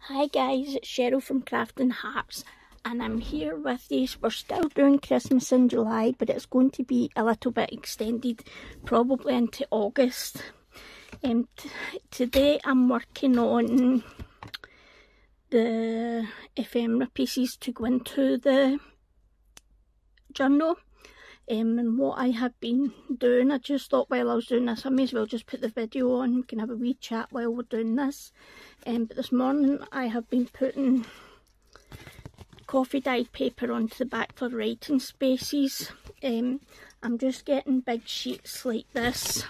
Hi guys, it's Cheryl from Crafting Hearts and I'm here with these. We're still doing Christmas in July, but it's going to be a little bit extended, probably into August. Today I'm working on the ephemera pieces to go into the journal. And what I have been doing, I just thought while I was doing this, I may as well just put the video on. We can have a wee chat while we're doing this. But this morning I have been putting coffee dyed paper onto the back for writing spaces. I'm just getting big sheets like this.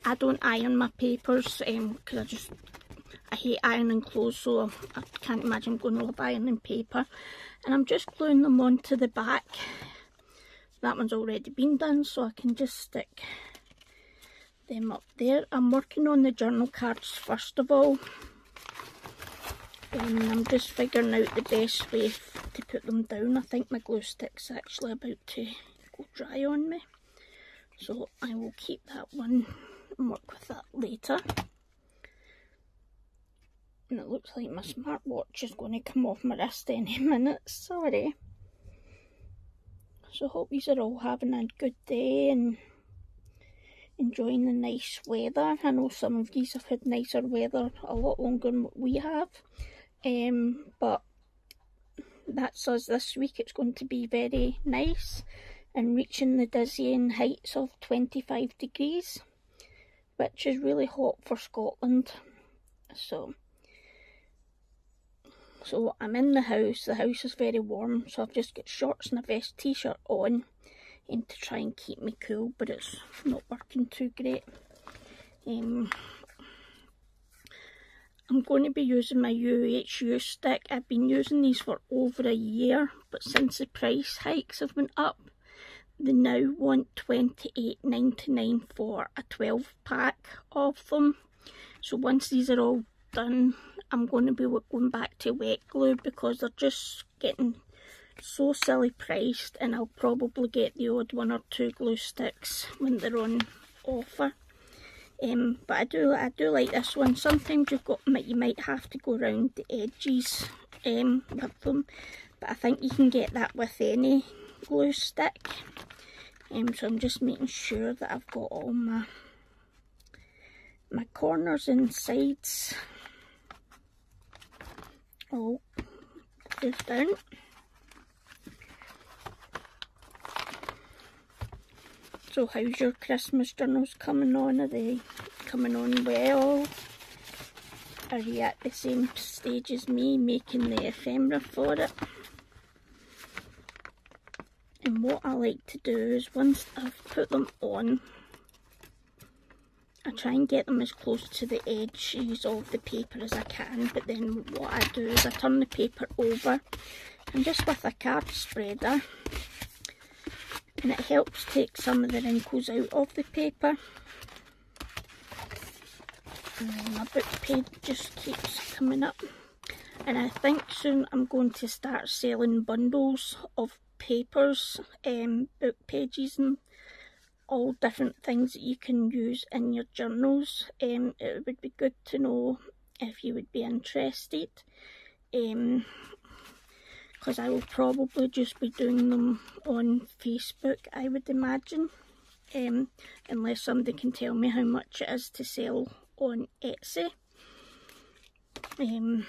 I don't iron my papers because I hate ironing clothes, so I can't imagine going all up ironing paper. And I'm just gluing them onto the back. That one's already been done, so I can just stick them up there. I'm working on the journal cards first of all. And I'm just figuring out the best way to put them down. I think my glue stick's actually about to go dry on me. So I will keep that one and work with that later. And it looks like my smartwatch is going to come off my wrist any minute, sorry. So hope you are all having a good day and enjoying the nice weather. I know some of you have had nicer weather a lot longer than what we have. But that's us this week. It's going to be very nice and reaching the dizzying heights of 25 degrees, which is really hot for Scotland. So I'm in the house is very warm, so I've just got shorts and a vest t-shirt on to try and keep me cool, but it's not working too great. I'm going to be using my UHU stick. I've been using these for over a year, but since the price hikes have been up, they now want $28.99 for a 12 pack of them. So once these are all done, I'm going to be going back to wet glue because they're just getting so silly priced, and I'll probably get the odd one or two glue sticks when they're on offer. But I do like this one. Sometimes you might have to go around the edges with them, but I think you can get that with any glue stick. So I'm just making sure that I've got all my corners and sides all glued down. So how's your Christmas journals coming on? Are they coming on well? Are you at the same stage as me, making the ephemera for it? And what I like to do is once I've put them on, I try and get them as close to the edges of the paper as I can, but then what I do is I turn the paper over and just with a card spreader, and it helps take some of the wrinkles out of the paper. And then my book page just keeps coming up. And I think soon I'm going to start selling bundles of papers, book pages and all different things that you can use in your journals. It would be good to know if you would be interested. Because I will probably just be doing them on Facebook, I would imagine, unless somebody can tell me how much it is to sell on Etsy. I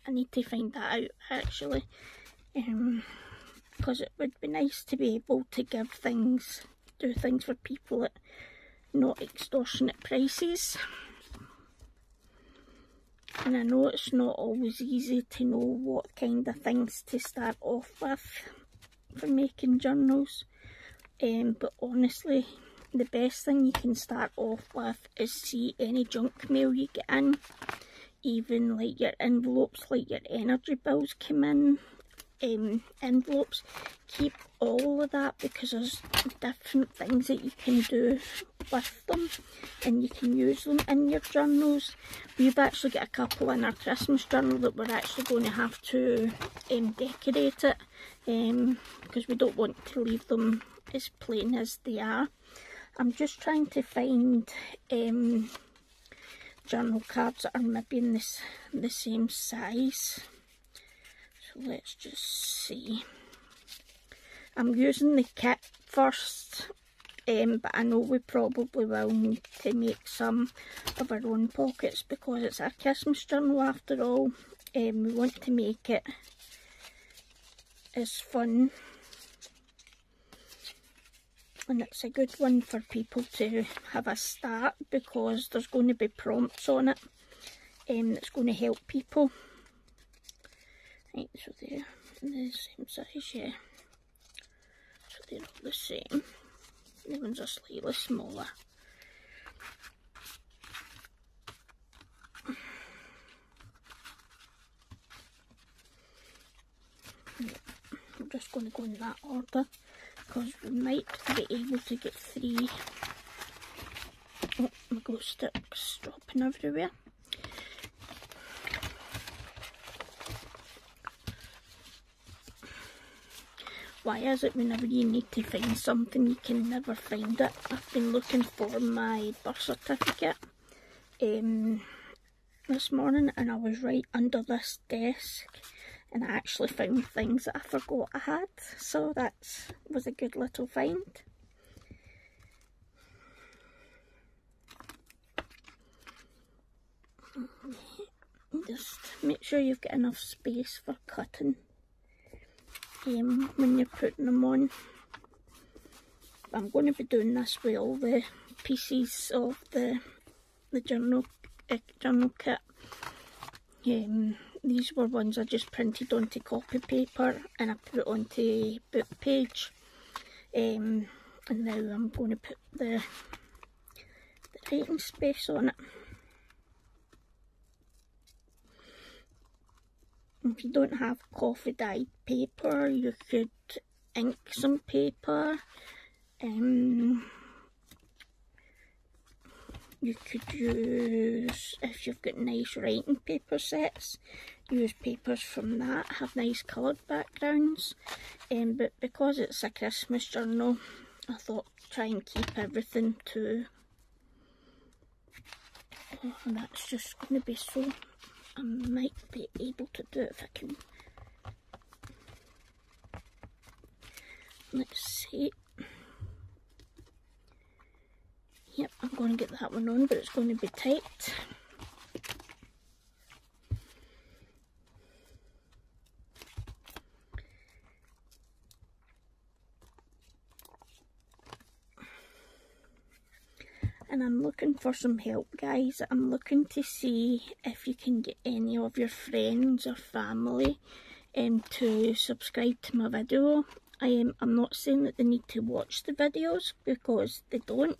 need to find that out actually, because it would be nice to be able to do things for people at not extortionate prices. And I know it's not always easy to know what kind of things to start off with for making journals. But honestly, the best thing you can start off with is see any junk mail you get in. Even like your envelopes, like your energy bills come in. Envelopes, keep all of that because there's different things that you can do with them and you can use them in your journals. We've actually got a couple in our Christmas journal that we're actually going to have to decorate it because we don't want to leave them as plain as they are. I'm just trying to find journal cards that are maybe in the same size. So let's just see. I'm using the kit first, but I know we probably will need to make some of our own pockets because it's a Christmas journal after all. We want to make it as fun, and it's a good one for people to have a start because there's going to be prompts on it that's going to help people. Right, so they're the same size, yeah. So they're all the same. The ones are slightly smaller. I'm just going to go in that order because we might be able to get 3. Oh, my glue stick's dropping everywhere. Why is it whenever you need to find something you can never find it? I've been looking for my birth certificate this morning and I was right under this desk and I actually found things that I forgot I had, so that was a good little find. Just make sure you've got enough space for cutting when you're putting them on. I'm going to be doing this with all the pieces of the journal kit. These were ones I just printed onto copy paper and I put onto book page, and now I'm going to put the writing space on it. If you don't have coffee dyed paper, you could ink some paper. You could use, if you've got nice writing paper sets, use papers from that, have nice coloured backgrounds. But because it's a Christmas journal, I thought try and keep everything to, and that's just going to be so. I might be able to do it if I can. Let's see. Yep, I'm going to get that one on, but it's going to be tight. And I'm looking for some help, guys. I'm looking to see if you can get any of your friends or family to subscribe to my video. I'm not saying that they need to watch the videos because they don't,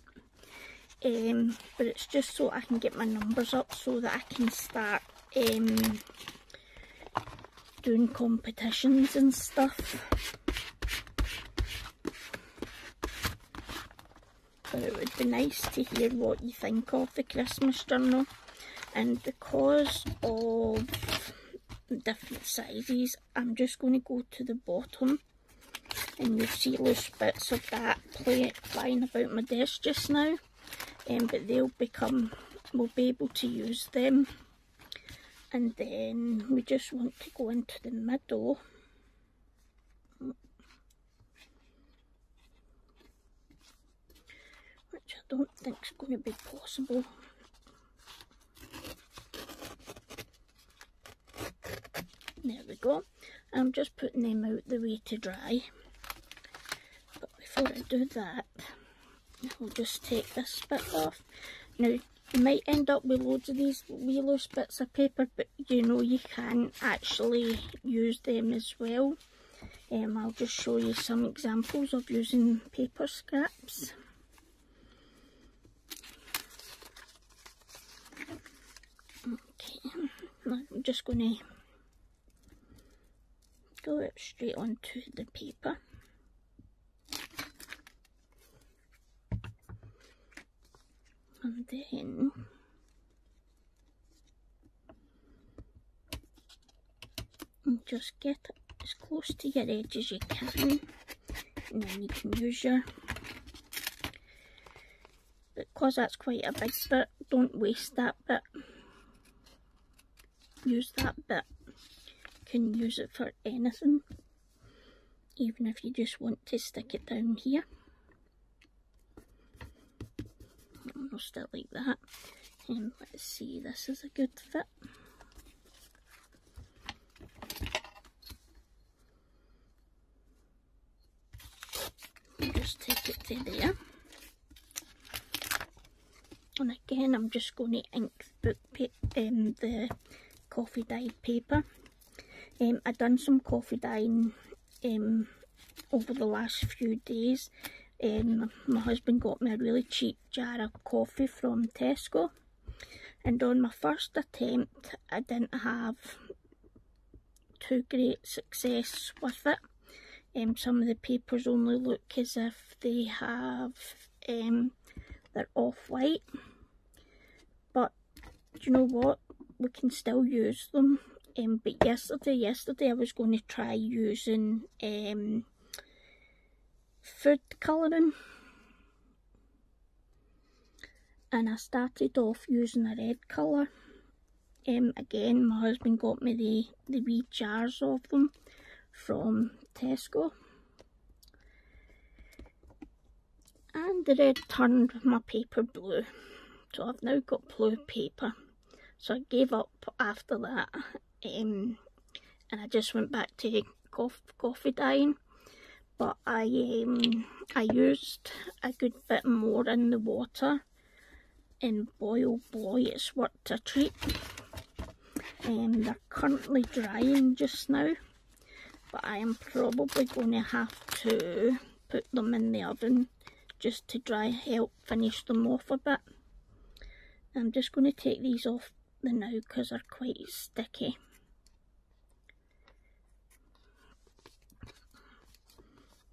but it's just so I can get my numbers up so that I can start doing competitions and stuff. But it would be nice to hear what you think of the Christmas journal, and because of different sizes, I'm just going to go to the bottom, and you'll see loose bits of that flying about my desk just now, but we'll be able to use them. And then we just want to go into the middle. Which I don't think is going to be possible. There we go. I'm just putting them out the way to dry. But before I do that, I'll just take this bit off. Now, you might end up with loads of these wee loose bits of paper, but you know you can actually use them as well. I'll just show you some examples of using paper scraps. Okay, I'm just going to go it straight onto the paper. And then just get it as close to your edge as you can, and then you can use your, because that's quite a big bit, don't waste that bit. Use that bit. Can use it for anything, even if you just want to stick it down here. I'll still like that. And let's see, this is a good fit. Just take it to there. And again, I'm just going to ink the coffee dyed paper. I've done some coffee dyeing over the last few days. My husband got me a really cheap jar of coffee from Tesco, and on my first attempt I didn't have too great success with it. Some of the papers only look as if they have they're off-white, but do you know what, we can still use them. But yesterday I was going to try using food colouring, and I started off using a red colour. Again, my husband got me the wee jars of them from Tesco, and the red turned my paper blue, so I've now got blue paper. So I gave up after that, and I just went back to coffee dyeing. But I used a good bit more in the water, and boy oh boy, it's worked a treat. They're currently drying just now, but I am probably going to have to put them in the oven just to help finish them off a bit. I'm just going to take these off now because they're quite sticky.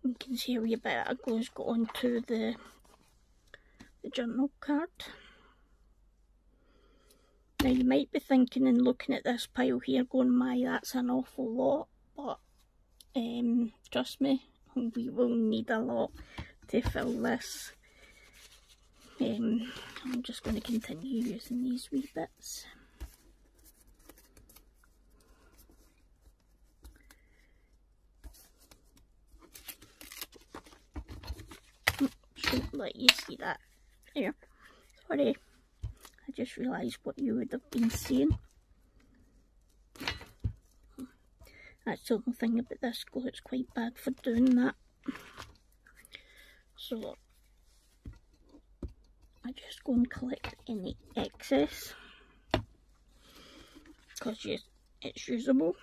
You can see a wee bit of glue's got onto the journal card. Now you might be thinking and looking at this pile here going, my, that's an awful lot, but trust me, we will need a lot to fill this. I'm just going to continue using these wee bits. Shouldn't let you see that. There. Sorry. I just realised what you would have been seeing. That's the only thing about this glue, it's quite bad for doing that. So I just go and collect any excess because it's usable.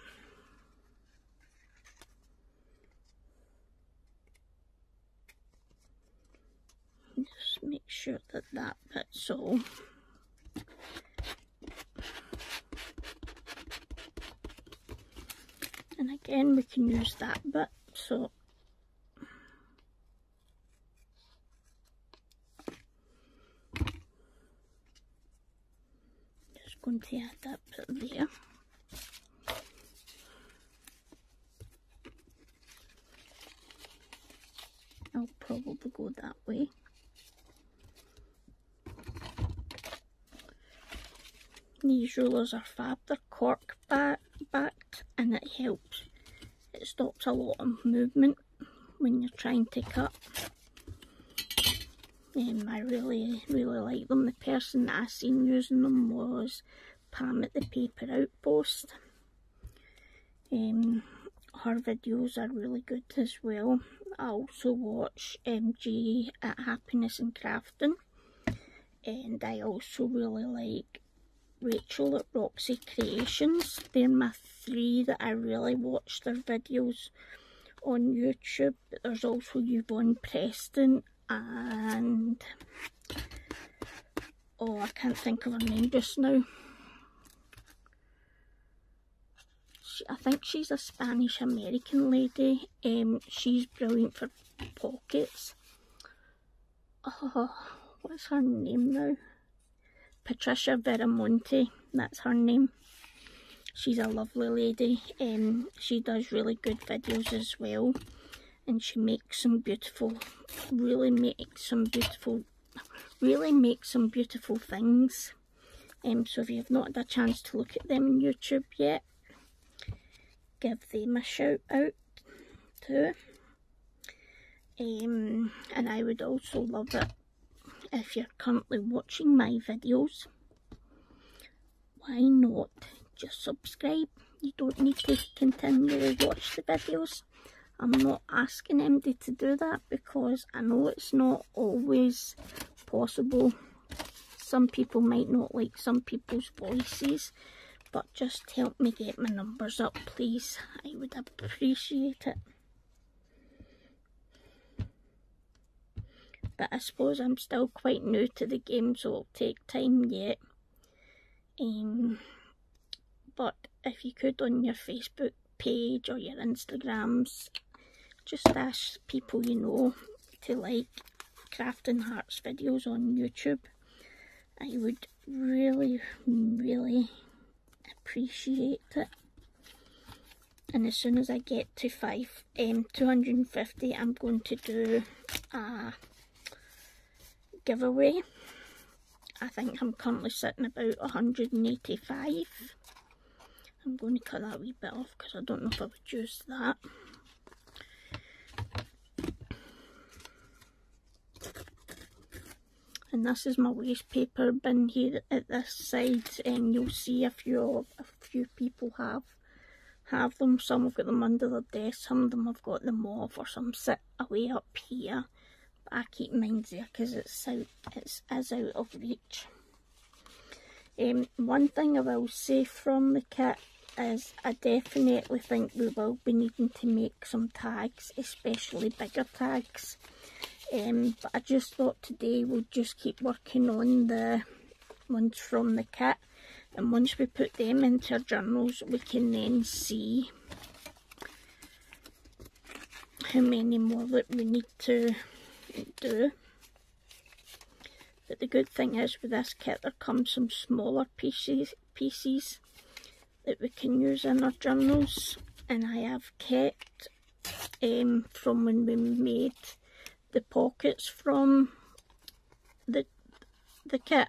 Just make sure that that bit's all. And again, we can use that bit, so just going to add that bit there. I'll probably go that way. These rulers are fab, they're cork backed, and it helps. It stops a lot of movement when you're trying to cut. I really like them. The person that I seen using them was Pam at the Paper Outpost. Her videos are really good as well. I also watch MG at Happiness and Crafting, and I also really like Rachel at Roxy Creations. They're my three that I really watch their videos on YouTube. But there's also Yvonne Preston and oh, I can't think of her name just now. I think she's a Spanish American lady. She's brilliant for pockets. Oh, what's her name now? Patricia Veramonte, that's her name. She's a lovely lady. She does really good videos as well, and she makes some beautiful, really makes some beautiful really make some beautiful things. So if you've not had a chance to look at them on YouTube yet, give them a shout out too. And I would also love it if you're currently watching my videos. Why not just subscribe? You don't need to continually watch the videos. I'm not asking anybody to do that because I know it's not always possible. Some people might not like some people's voices, but just help me get my numbers up, please. I would appreciate it. But I suppose I'm still quite new to the game, so it'll take time yet. But if you could, on your Facebook page or your Instagrams, just ask people you know to like Crafting Hearts videos on YouTube. I would really, really appreciate it. And as soon as I get to 250, I'm going to do a giveaway. I think I'm currently sitting about 185. I'm going to cut that a wee bit off because I don't know if I would use that. And this is my waste paper bin here at this side, and you'll see a few people have them. Some have got them under their desk, some of them have got them off, or some sit away up here. But I keep mine there because it's out of reach. One thing I will say from the kit is I definitely think we will be needing to make some tags, especially bigger tags. But I just thought today we'll just keep working on the ones from the kit, and once we put them into our journals we can then see how many more that we need to do. But the good thing is with this kit there comes some smaller pieces that we can use in our journals, and I have kept from when we made the pockets from the kit.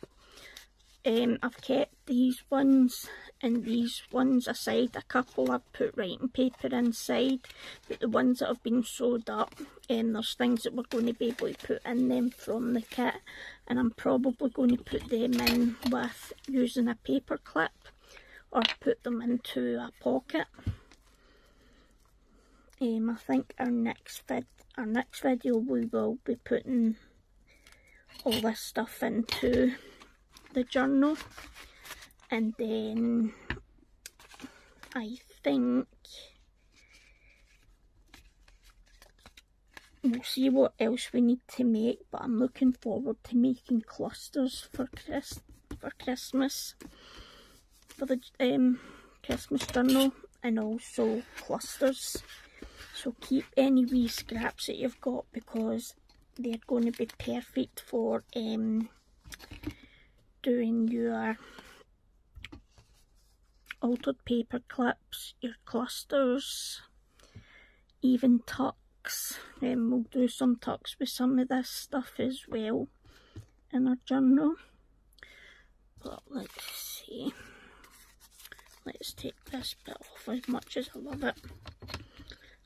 I've kept these ones and these ones aside. A couple I've put writing paper inside, but the ones that have been sewed up, there's things that we're going to be able to put in them from the kit, and I'm probably going to put them in with using a paper clip or put them into a pocket. I think our next video we will be putting all this stuff into the journal, and then I think we'll see what else we need to make, but I'm looking forward to making clusters for Christmas, for the Christmas journal, and also clusters. So keep any wee scraps that you've got, because they're going to be perfect for doing your altered paper clips, your clusters, even tucks. We'll do some tucks with some of this stuff as well in our journal. But let's see. Let's take this bit off. As much as I love it,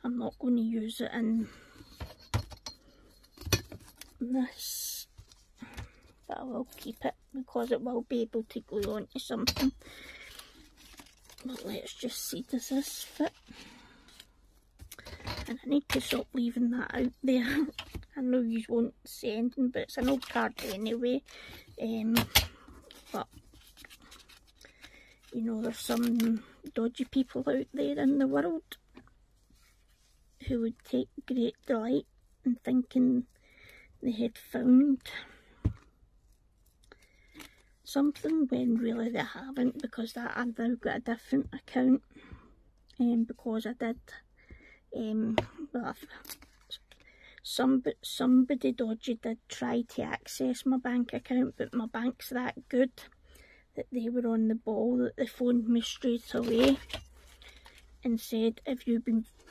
I'm not going to use it in this, but I will keep it because it will be able to glue onto something. But let's just see, does this fit? And I need to stop leaving that out there. I know you won't say anything, but it's an old card anyway. But you know, there's some dodgy people out there in the world who would take great delight in thinking they had found something when really they haven't, because that I've now got a different account, because I did well, somebody dodgy did try to access my bank account, but my bank's that good that they were on the ball, that they phoned me straight away and said, are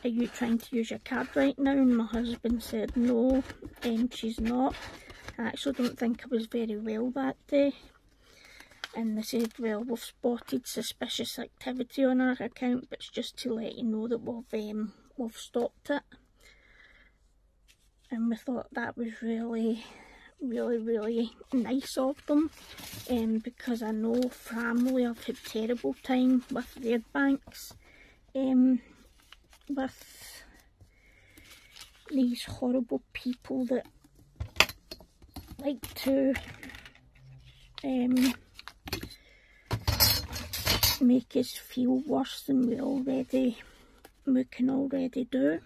you trying to use your card right now? And my husband said no, she's not. I actually don't think I was very well that day, and they said, well, we've spotted suspicious activity on our account, but it's just to let you know that we've stopped it. And we thought that was really nice of them, because I know family have had terrible time with their banks, with these horrible people that like to make us feel worse than we can already do.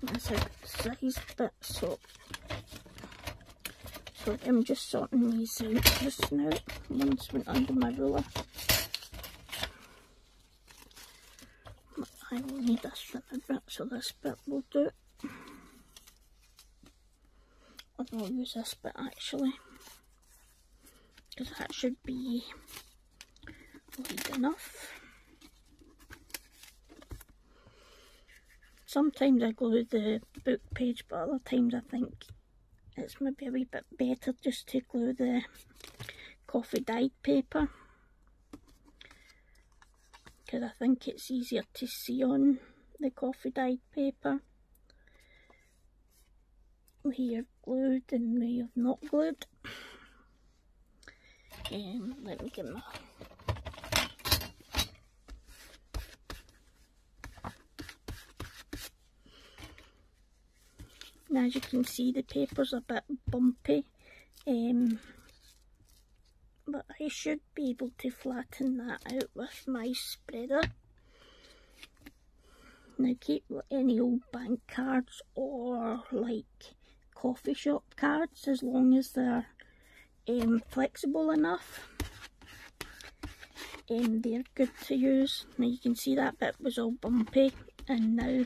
That's a good size bit, so I'm just sorting these out just now. One's went under my ruler. I will need this thinner bit, so this bit will do. I'll use this bit actually, because that should be wide enough. Sometimes I glue the book page, but other times I think it's maybe a wee bit better just to glue the coffee dyed paper, because I think it's easier to see on the coffee dyed paper where you've glued and where you've not glued. Let me get my... Now, as you can see, the paper's a bit bumpy, but I should be able to flatten that out with my spreader. Now, keep any old bank cards or like coffee shop cards, as long as they're flexible enough. They're good to use. Now you can see that bit was all bumpy, and now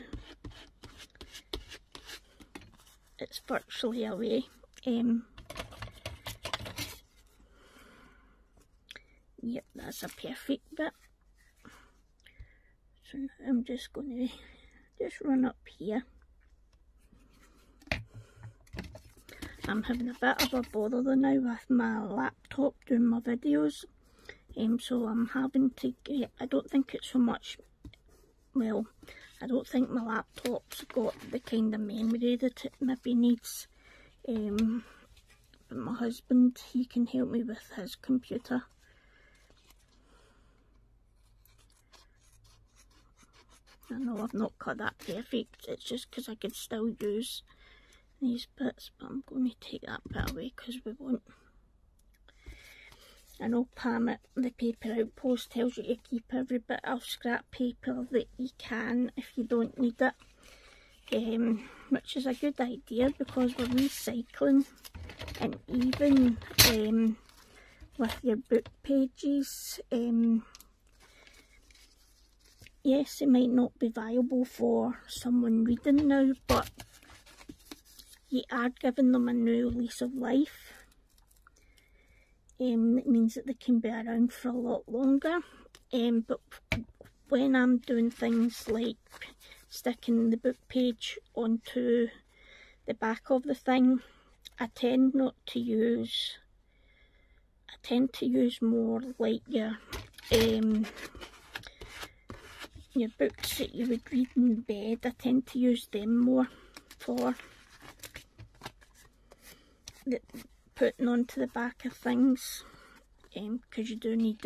it's virtually away. Yep, that's a perfect bit. So now I'm just going to just run up here. I'm having a bit of a bother now with my laptop doing my videos, so I'm having to get, I don't think it's so much, well, I don't think my laptop's got the kind of memory that it maybe needs, but my husband, he can help me with his computer. I know I've not cut that perfect, it's just because I could still use these bits, but I'm going to take that bit away because we won't. I know Pam at the Paper Outpost tells you to keep every bit of scrap paper that you can if you don't need it, which is a good idea because we're recycling, and even with your book pages, yes, it might not be viable for someone reading now, but you are giving them a new lease of life. It means that they can be around for a lot longer, but when I'm doing things like sticking the book page onto the back of the thing, I tend to use more like your books that you would read in bed. I tend to use them more for putting onto the back of things, because you do need,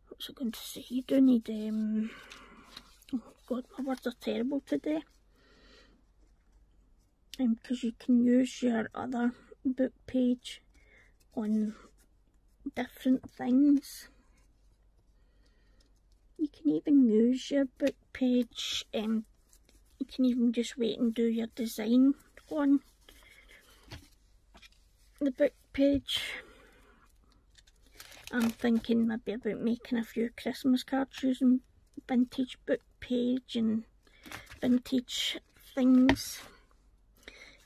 what's I going to say, you do need, oh god, my words are terrible today, because you can use your other book page on different things. You can even use your book page, you can even just wait and do your design on the book page. I'm thinking maybe about making a few Christmas cards using vintage book page and vintage things,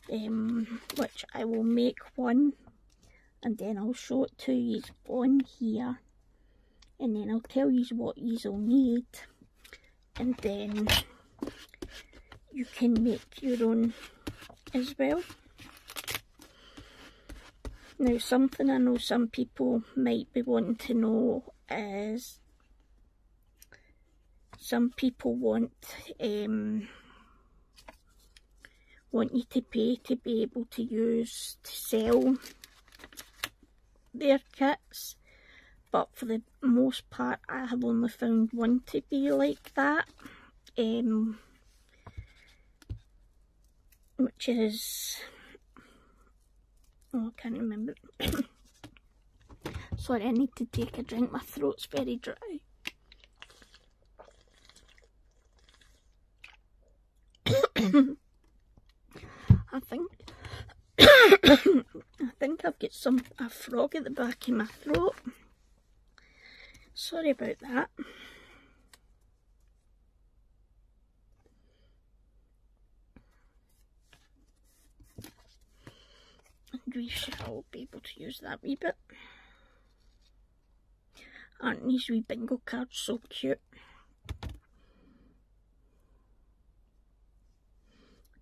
which I will make one and then I'll show it to you on here, and then I'll tell you what you'll need, and then you can make your own as well. Now, something I know some people might be wanting to know is, some people want you to pay to be able to sell their kits, but for the most part I have only found one to be like that, which is, oh, I can't remember. Sorry, I need to take a drink, my throat's very dry. I think I've got a frog at the back of my throat. Sorry about that. And we shall be able to use that wee bit. Aren't these wee bingo cards so cute?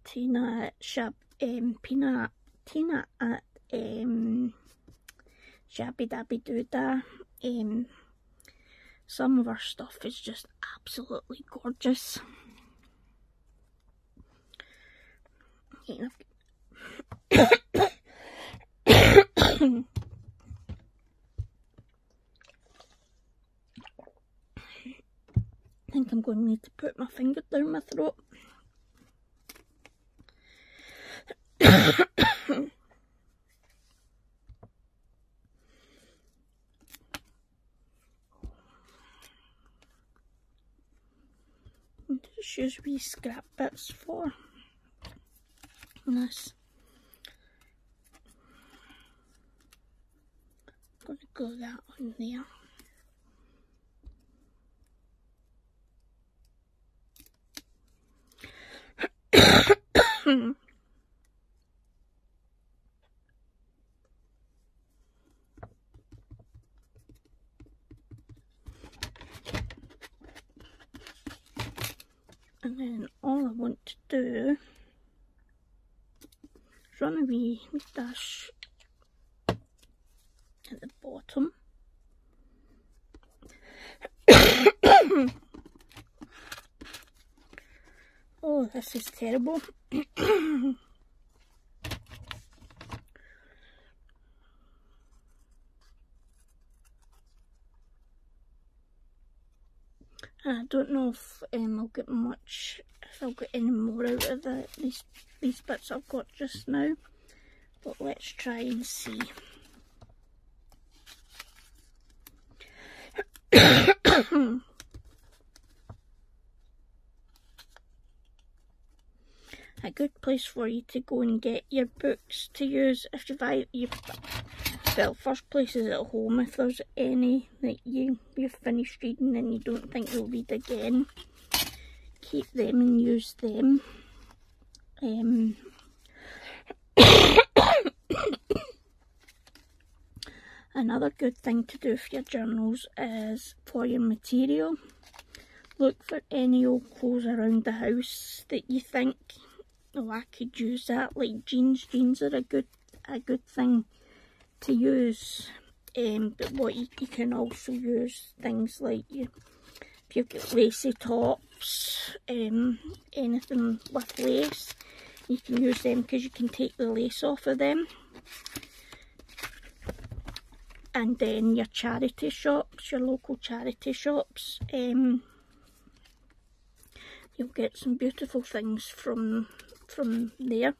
Tina at Tina at Shabby Dabby Doodah. Some of our stuff is just absolutely gorgeous. I think I'm going to need to put my finger down my throat. Just use wee scrap bits for this. I'm going to glue that on there. And then all I want to do is run a wee dash at the bottom. Oh, this is terrible. And I don't know if I'll get much, if I'll get any more out of these bits I've got just now, but let's try and see. A good place for you to go and get your books to use if you buy well, first place is at home. If there's any that you've finished reading and you don't think you'll read again, keep them and use them. Another good thing to do for your journals is for your material. Look for any old clothes around the house that you think, oh, I could use that, like jeans. Jeans are a good thing to use, but what you can also use things like if you've got lacy tops, anything with lace, you can use them because you can take the lace off of them. And then your charity shops, your local charity shops, you'll get some beautiful things from there.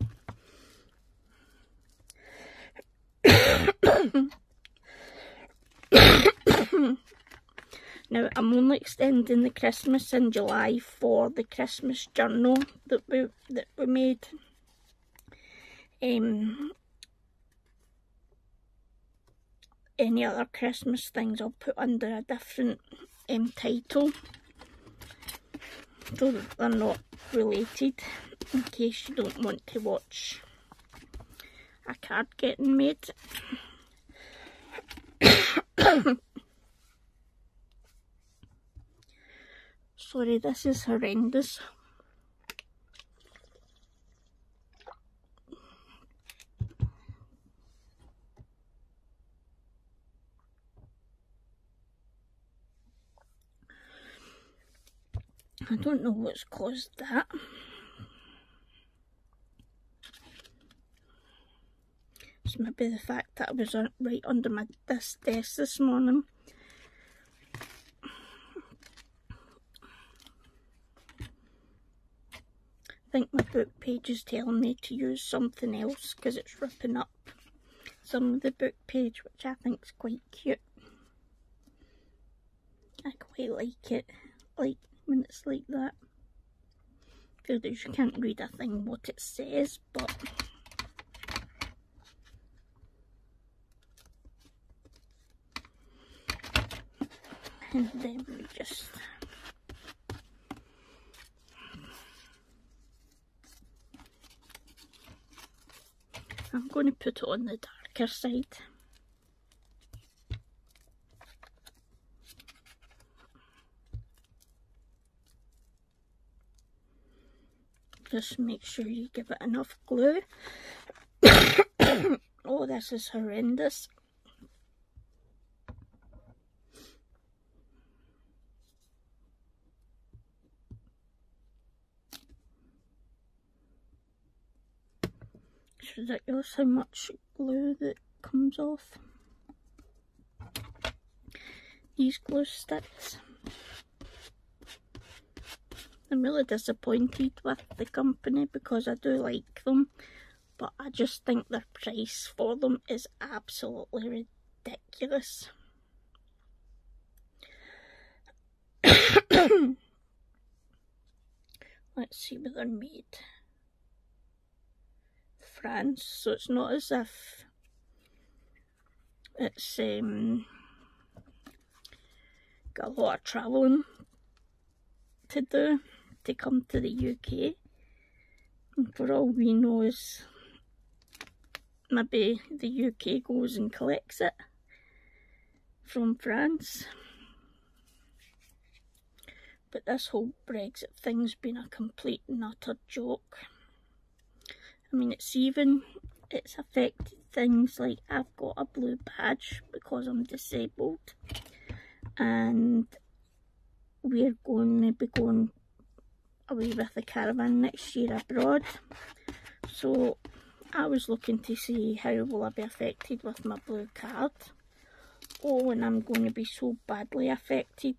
Now, I'm only extending the Christmas in July for the Christmas journal that we made. Any other Christmas things I'll put under a different title. so that they're not related, in case you don't want to watch a card getting made. Sorry, this is horrendous. I don't know what's caused that. It's maybe the fact that I was right under this desk this morning. I think my book page is telling me to use something else because it's ripping up some of the book page, which I think is quite cute. I quite like it, like when it's like that. I feel that you can't read a thing what it says, but and then we just I'm going to put it on the darker side. Just make sure you give it enough glue. Oh, this is horrendous. It's ridiculous how much glue that comes off these glue sticks. I'm really disappointed with the company because I do like them, but I just think their price for them is absolutely ridiculous. Let's see where they're made. France, so it's not as if it's got a lot of travelling to do to come to the UK, and for all we know is maybe the UK goes and collects it from France. But this whole Brexit thing's been a complete and utter joke. I mean, it's affected things like I've got a blue badge because I'm disabled, and we're going to be going away with the caravan next year abroad. So I was looking to see how will I be affected with my blue card. Oh, and I'm going to be so badly affected.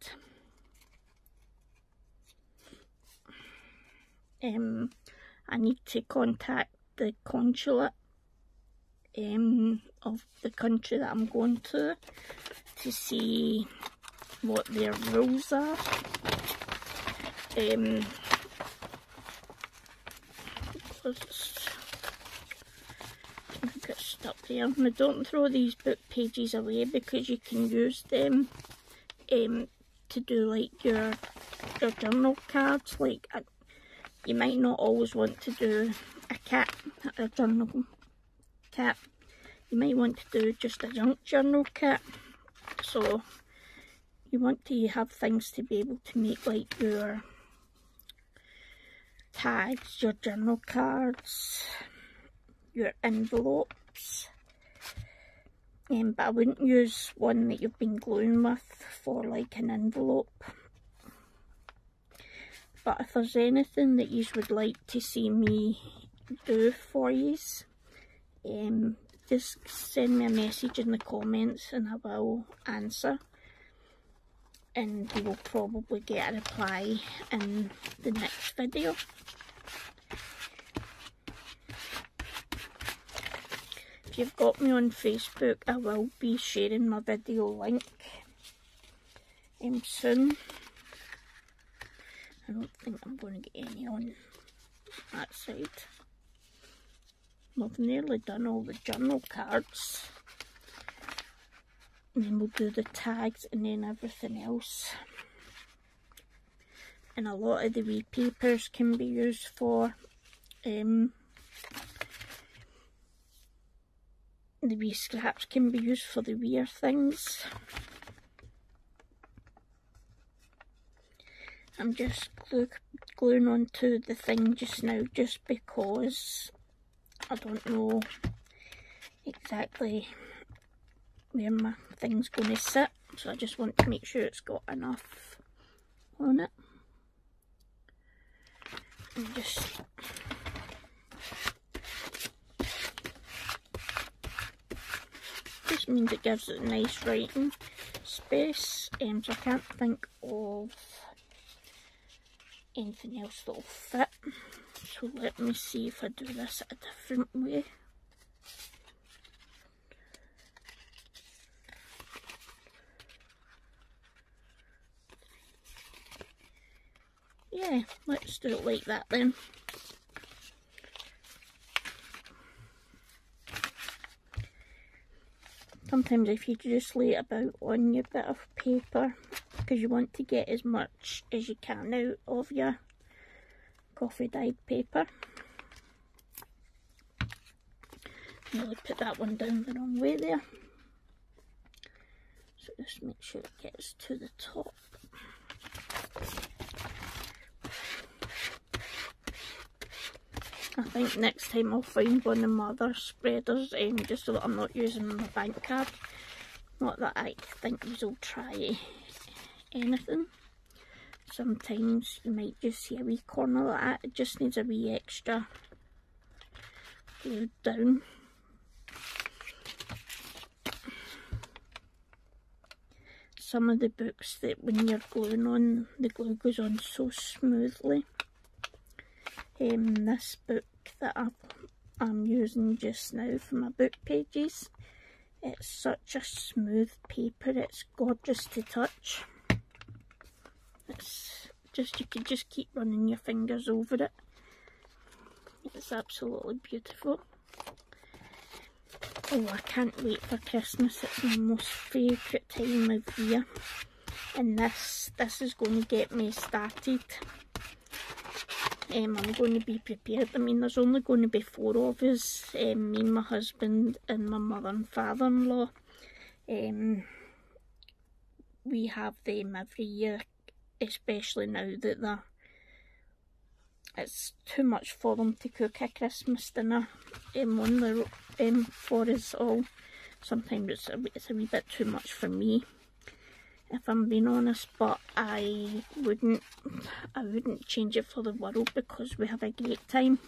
I need to contact the consulate of the country that I'm going to see what their rules are. Get stuck there. Now don't throw these book pages away because you can use them to do like your journal cards. Like you might not always want to do a cat, a journal cat. You might want to do just a junk journal cat. So you want to have things to be able to make like your tags, your journal cards, your envelopes. But I wouldn't use one that you've been gluing with for like an envelope. But if there's anything that you would like to see me do for you, just send me a message in the comments and I will answer. And you will probably get a reply in the next video. If you've got me on Facebook, I will be sharing my video link soon. I don't think I'm going to get any on that side. I've nearly done all the journal cards. And then we'll do the tags and then everything else. and a lot of the wee papers can be used for the wee scraps can be used for the weird things. I'm just gluing onto the thing just now, just because I don't know exactly where my thing's going to sit, so I just want to make sure it's got enough on it. And just means it gives it a nice writing space, so I can't think of anything else that'll fit. So let me see if I do this a different way. Yeah, let's do it like that then. Sometimes if you just lay it about on your bit of paper, because you want to get as much as you can out of your coffee dyed paper. Nearly put that one down the wrong way there. So just make sure it gets to the top. I think next time I'll find one of my other spreaders, just so that I'm not using my bank card. Not that I think these will try anything. Sometimes you might just see a wee corner like that. It just needs a wee extra glued down. Some of the books that when you're gluing on, the glue goes on so smoothly. This book that I'm using just now for my book pages, it's such a smooth paper, it's gorgeous to touch. It's just, you can just keep running your fingers over it. It's absolutely beautiful. Oh, I can't wait for Christmas. It's my most favourite time of year, and this is going to get me started. I'm going to be prepared. I mean, there's only going to be 4 of us, me, my husband and my mother and father-in-law. We have them every year, especially now that it's too much for them to cook a Christmas dinner for us all. Sometimes it's a wee bit too much for me, if I'm being honest, but I wouldn't change it for the world, because we have a great time,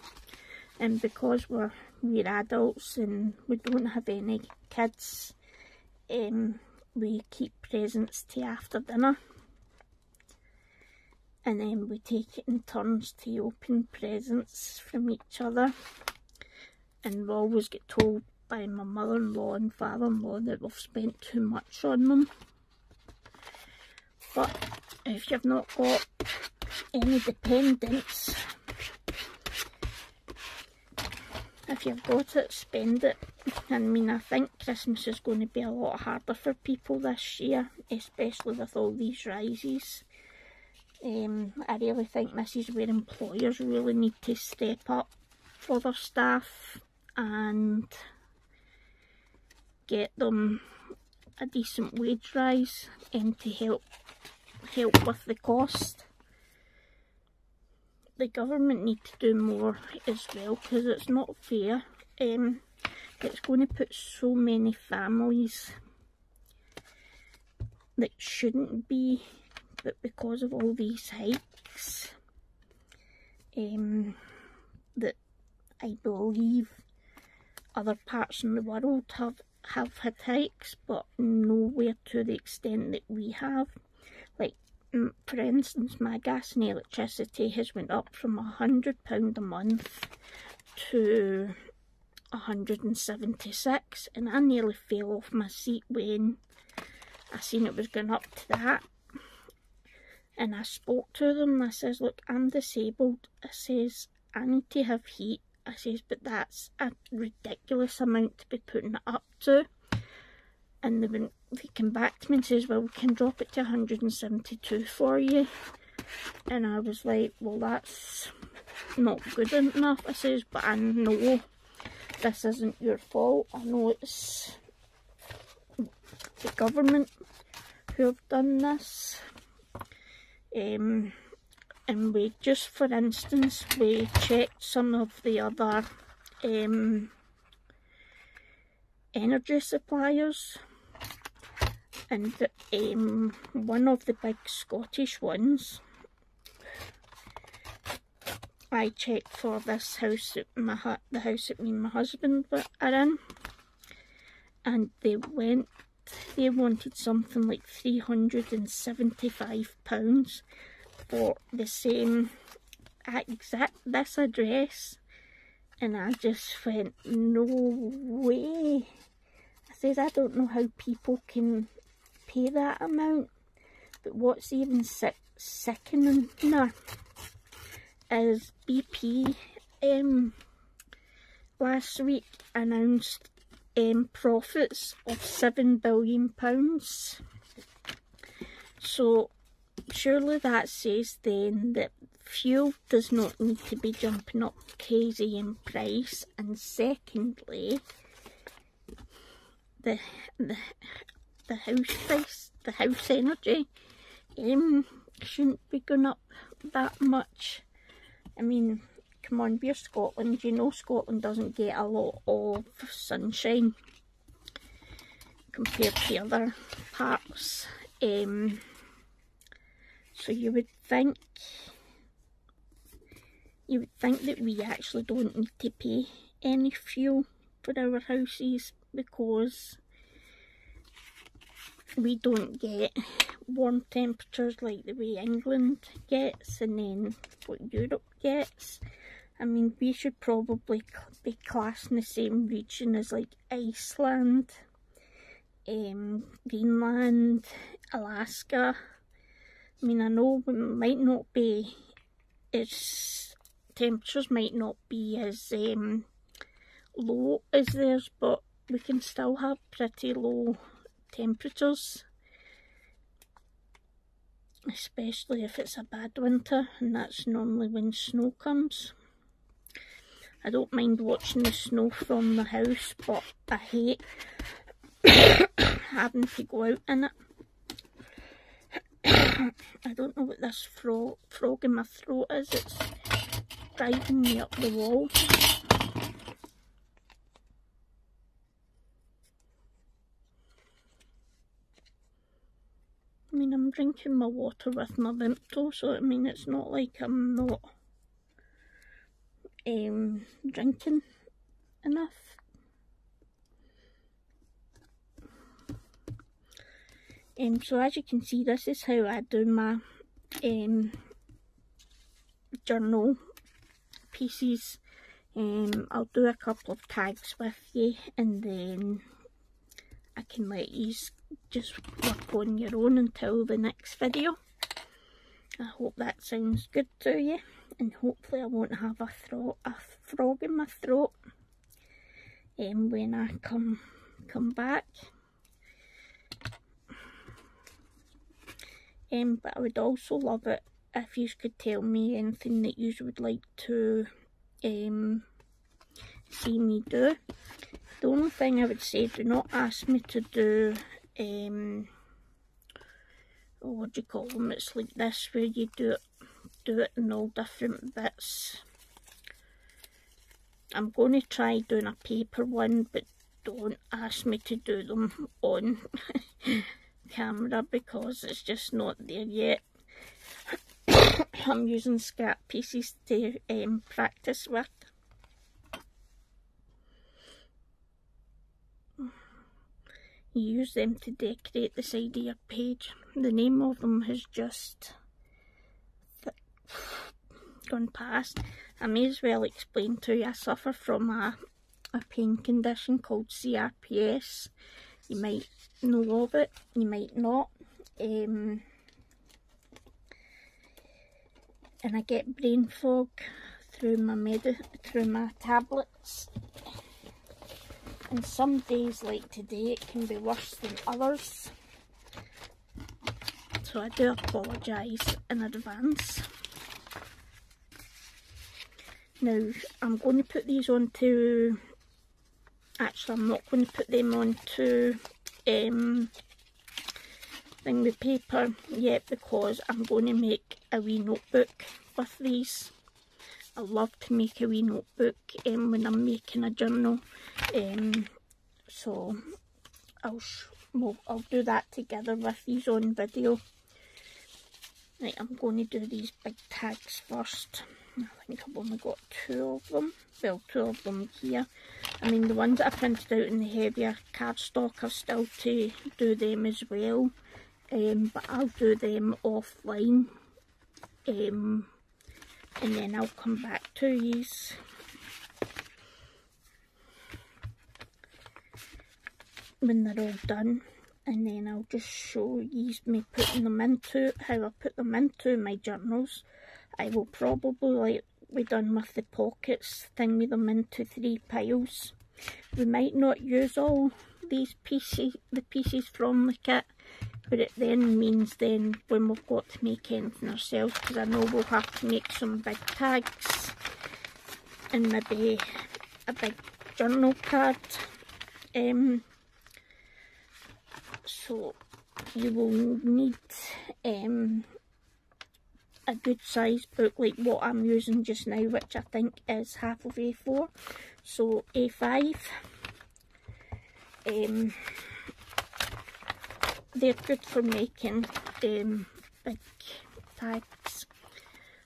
and because we're adults and we don't have any kids, we keep presents to after dinner, and then we take it in turns to open presents from each other, and we always get told by my mother-in-law and father-in-law that we've spent too much on them. But if you've not got any dependents, if you've got it, spend it. I mean, I think Christmas is going to be a lot harder for people this year, especially with all these rises. I really think this is where employers really need to step up for their staff and get them a decent wage rise, and to help with the cost. The government need to do more as well, because it's not fair. It's going to put so many families that shouldn't be, but because of all these hikes, that I believe other parts in the world have had hikes, but nowhere to the extent that we have. Like, for instance, my gas and electricity has went up from £100 a month to £176, and I nearly fell off my seat when I seen it was going up to that. And I spoke to them, I says, look, I'm disabled, I says, I need to have heat, I says, but that's a ridiculous amount to be putting it up to. And they came back to me and says, well, we can drop it to 172 for you. And I was like, well, that's not good enough. I says, but I know this isn't your fault. I know it's the government who have done this. And we just, for instance, we checked some of the other energy suppliers, and one of the big Scottish ones, I checked for this house that the house that me and my husband are in, and they wanted something like £375 for the same exact this address. And I just went, no way. I says, I don't know how people can pay that amount. But what's even sickening is BP last week announced profits of £7 billion. So surely that says then that fuel does not need to be jumping up crazy in price, and secondly, the house price, the house energy shouldn't be going up that much. I mean, come on, we're Scotland, you know Scotland doesn't get a lot of sunshine compared to other parts. So you would think that we actually don't need to pay any fuel for our houses, because we don't get warm temperatures like the way England gets and then what Europe gets. I mean, we should probably be classed in the same region as like Iceland, Greenland, Alaska. I mean, I know we might not be as, temperatures might not be as low as theirs, but we can still have pretty low temperatures, especially if it's a bad winter, and that's normally when snow comes. I don't mind watching the snow from the house, but I hate having to go out in it. I don't know what this frog in my throat is, it's driving me up the wall. I mean, I'm drinking my water with my Vimto, so I mean, it's not like I'm not drinking enough. So as you can see, this is how I do my journal pieces. I'll do a couple of tags with you, and then I can let you just work on your own until the next video. I hope that sounds good to you, and hopefully I won't have a frog in my throat when I come back. But I would also love it if you could tell me anything that you would like to see me do. The only thing I would say, do not ask me to do what do you call them, it's like this where you do it in all different bits. I'm going to try doing a paper one, but don't ask me to do them on camera because it's just not there yet. I'm using scrap pieces to practice with. You use them to decorate the side of your page. The name of them has just gone past. I may as well explain to you, I suffer from a pain condition called CRPS. You might know of it, you might not. And I get brain fog through my tablets. And some days like today it can be worse than others. So so I do apologise in advance. Now I'm going to put these onto, actually I'm not going to put them onto thing with paper yet, because I'm going to make a wee notebook with these. I love to make a wee notebook when I'm making a journal, so I'll do that together with these on video. Right, I'm going to do these big tags first. I think I've only got 2 of them. Well, 2 of them here. I mean, the ones that I printed out in the heavier cardstock, I've still to do them as well. But I'll do them offline. And then I'll come back to these. When they're all done. And then I'll just show you me putting them into, how I put them into my journals. I will probably, like we done with the pockets, thingy them into 3 piles. We might not use all these pieces, the pieces from the kit, but it then means then when we've got to make anything ourselves, because I know we'll have to make some big tags and maybe a big journal card. So you will need a good size book like what I'm using just now, which I think is half of A4, so A5. They're good for making big tags.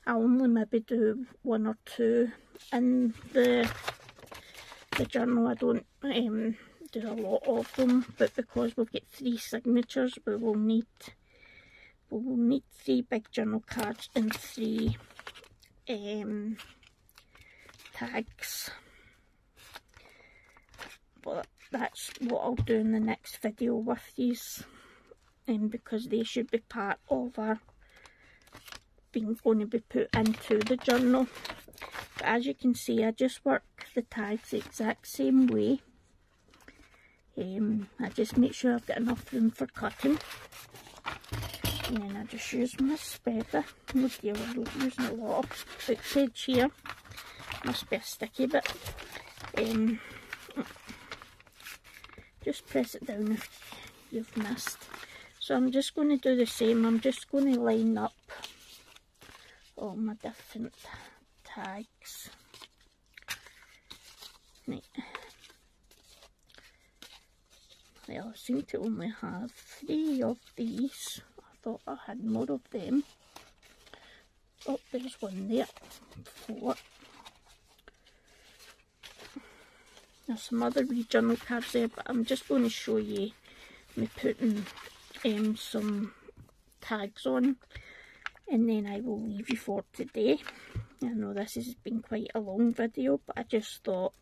I only maybe do 1 or 2 in the journal. I don't do a lot of them, but because we've got 3 signatures, we will need 3 big journal cards and 3 tags. But that's what I'll do in the next video with these, because they should be part of our being going to be put into the journal. But as you can see, I just work the tags the exact same way. I just make sure I've got enough room for cutting, and then I just use my spreader. Oh dear, we're using a lot of outside here. Must be a sticky bit. Just press it down if you've missed. So I'm just going to do the same. I'm just going to line up all my different tags. Right. Well, I seem to only have 3 of these. I thought I had more of them. Oh, there's one there. 4. There's some other wee journal cards there, but I'm just going to show you me putting some tags on, and then I will leave you for today. I know this has been quite a long video, but I just thought,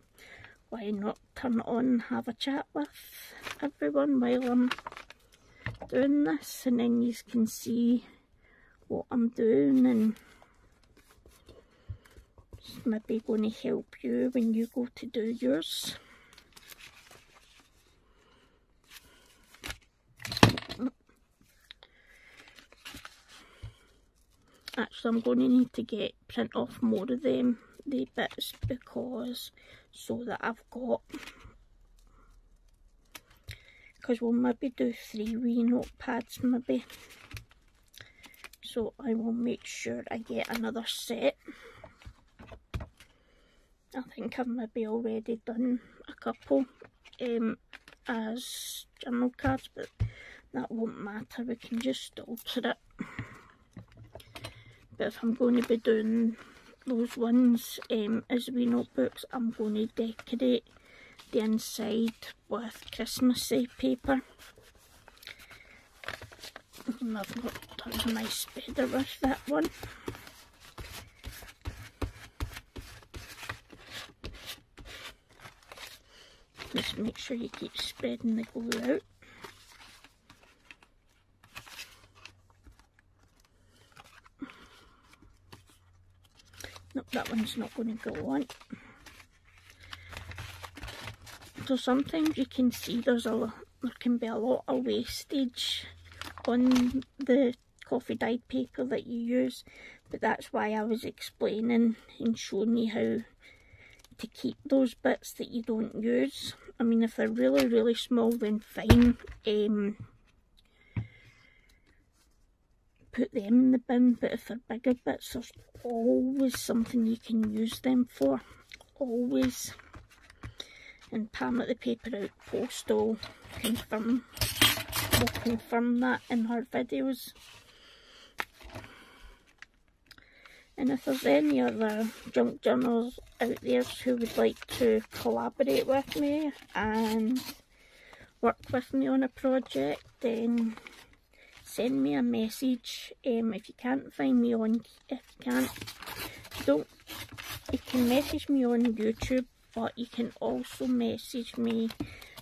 why not turn it on and have a chat with everyone while I'm doing this, and then you can see what I'm doing, and it's maybe going to help you when you go to do yours. Actually, I'm going to need to print off more of the bits, because so that I've got, because we'll maybe do 3 wee notepads maybe, so I will make sure I get another set. I think I've maybe already done a couple as journal cards, but that won't matter, we can just alter it. But if I'm going to be doing those ones as wee notebooks, I'm going to decorate the inside with Christmassy paper. And I've not done my spreader with that one. Just make sure you keep spreading the glue out. Nope, that one's not going to go on. So sometimes you can see there can be a lot of wastage on the coffee dyed paper that you use, but that's why I was explaining and showing you how to keep those bits that you don't use. I mean, if they're really small, then fine, put them in the bin, but if they're bigger bits, there's always something you can use them for, always. And Pam at the Paper Out Post will confirm that in her videos. And if there's any other junk journals out there who would like to collaborate with me and work with me on a project, then send me a message. If you can't find me on, you can message me on YouTube, but you can also message me.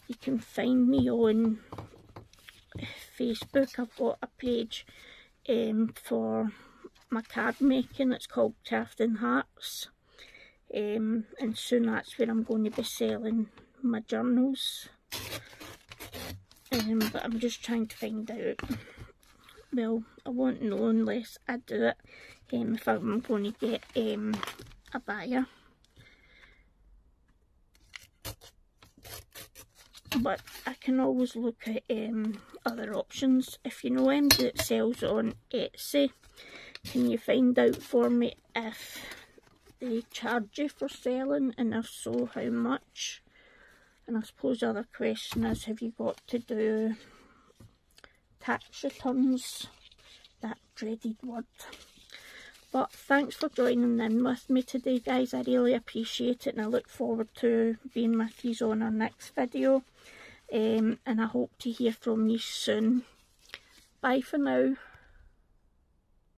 You can find me on Facebook. I've got a page for my card making. It's called Crafting Hearts, and soon that's where I'm going to be selling my journals. But I'm just trying to find out. Well, I won't know unless I do it, if I'm going to get a buyer. But I can always look at other options. If you know anybody that sells on Etsy, can you find out for me if they charge you for selling, and if so, how much? And I suppose the other question is, have you got to do tax returns? That dreaded word. But thanks for joining in with me today, guys. I really appreciate it, and I look forward to being with you on our next video. And I hope to hear from you soon. Bye for now.